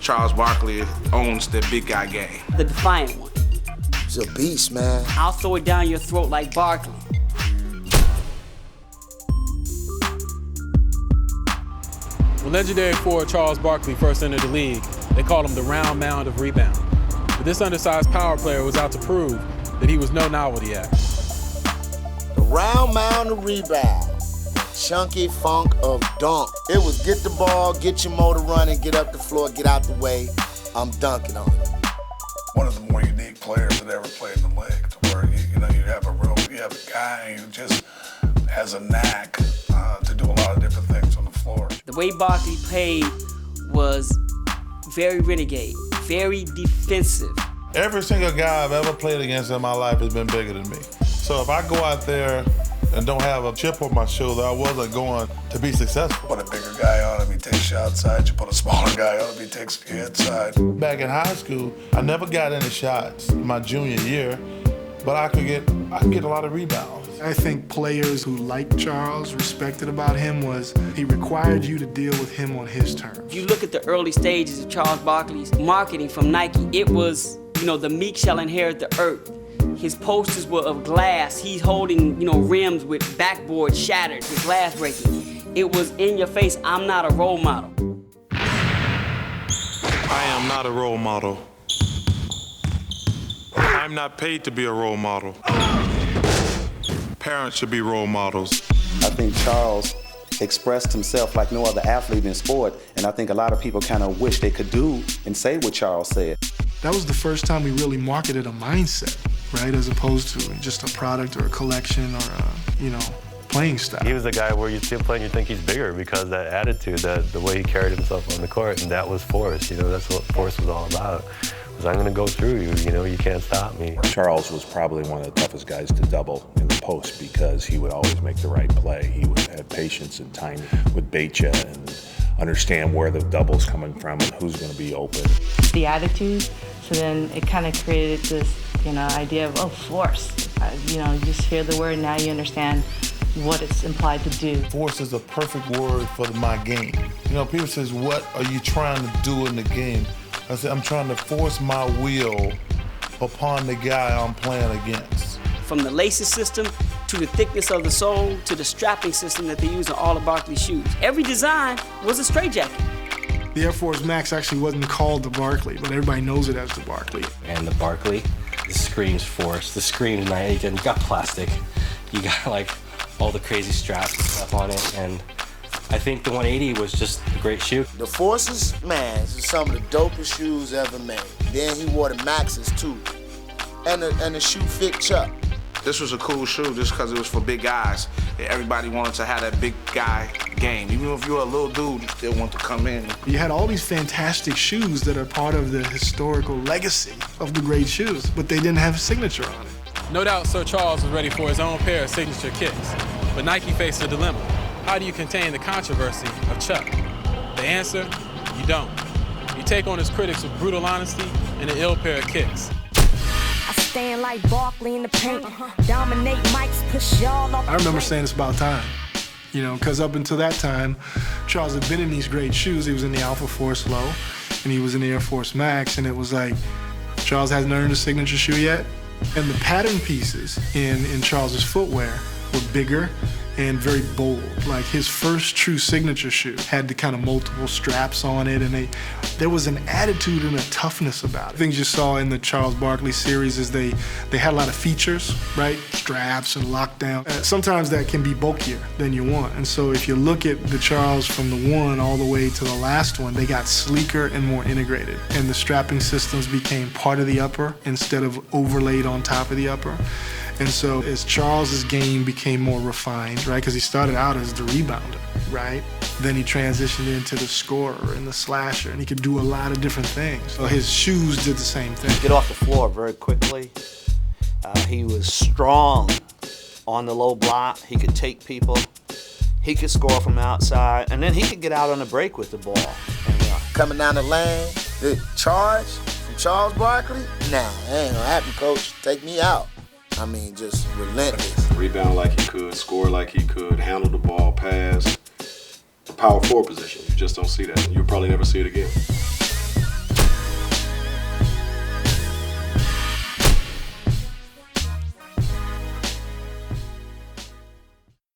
Charles Barkley owns the big guy game. The defiant one. He's a beast, man. I'll throw it down your throat like Barkley. When legendary forward Charles Barkley first entered the league, they called him the round mound of rebound. But this undersized power player was out to prove that he was no novelty act. The round mound of rebound. Chunky funk of dunk. It was get the ball, get your motor running, get up the floor, get out the way. I'm dunking on it. One of the more unique players that ever played in the league, to where you have a guy who just has a knack to do a lot of different things on the floor. The way Barkley played was very renegade, very defensive. Every single guy I've ever played against in my life has been bigger than me. So if I go out there and don't have a chip on my shoulder, I wasn't going to be successful. Put a bigger guy on him, he takes you outside. You put a smaller guy on him, he takes you inside. Back in high school, I never got any shots my junior year, but I could get a lot of rebounds. I think players who liked Charles, respected about him was he required you to deal with him on his terms. If you look at the early stages of Charles Barkley's marketing from Nike, it was, the meek shall inherit the earth. His posters were of glass. He's holding, rims with backboard shattered, with glass breaking. It was in your face, I'm not a role model. I am not a role model. I'm not paid to be a role model. Parents should be role models. I think Charles expressed himself like no other athlete in sport, and I think a lot of people kind of wish they could do and say what Charles said. That was the first time we really marketed a mindset, right, as opposed to just a product or a collection or a, playing style. He was the guy where you see him playing, you think he's bigger because that attitude, the way he carried himself on the court, and that was force. That's what force was all about. Was I'm going to go through you, you can't stop me. Charles was probably one of the toughest guys to double in the post because he would always make the right play. He would have patience and time, would bait you and understand where the double's coming from and who's going to be open. The attitude, so then it kind of created this, idea of, force. You just hear the word, now you understand what it's implied to do. Force is a perfect word for my game. People says, what are you trying to do in the game? I said, I'm trying to force my will upon the guy I'm playing against. From the laces system, to the thickness of the sole, to the strapping system that they use on all of Barkley's shoes. Every design was a straitjacket. The Air Force Max actually wasn't called the Barkley, but everybody knows it as the Barkley. And the Barkley, this screams force, this screams night. You got plastic, you got all the crazy straps and stuff on it, and I think the 180 was just a great shoe. The Forces, man, this is some of the dopest shoes ever made. Then he wore the Maxes too, and the shoe fit Chuck. This was a cool shoe just because it was for big guys. Everybody wanted to have that big guy game. Even if you were a little dude, you still want to come in. You had all these fantastic shoes that are part of the historical legacy of the great shoes, but they didn't have a signature on it. No doubt Sir Charles was ready for his own pair of signature kicks, but Nike faced a dilemma. How do you contain the controversy of Chuck? The answer, you don't. You take on his critics with brutal honesty and an ill pair of kicks. I stand like Barkley in the paint, dominate mics, push y'all off. I remember saying it's about time, because up until that time, Charles had been in these great shoes. He was in the Alpha Force Low, and he was in the Air Force Max, and it was like, Charles hasn't earned a signature shoe yet. And the pattern pieces in Charles's footwear were bigger and very bold. Like his first true signature shoe had the kind of multiple straps on it, and there was an attitude and a toughness about it. Things you saw in the Charles Barkley series is they had a lot of features, right? Straps and lockdown. Sometimes that can be bulkier than you want. And so if you look at the Charles from the one all the way to the last one, they got sleeker and more integrated. And the strapping systems became part of the upper instead of overlaid on top of the upper. And so as Charles's game became more refined, right, because he started out as the rebounder, right? Then he transitioned into the scorer and the slasher, and he could do a lot of different things. So his shoes did the same thing. Get off the floor very quickly. He was strong on the low block. He could take people. He could score from outside, and then he could get out on the break with the ball. And, coming down the lane, the charge from Charles Barkley, nah, ain't gonna happen, coach. Take me out. I mean, just relentless. Rebound like he could, score like he could, handle the ball, pass. The power forward position, you just don't see that. You'll probably never see it again.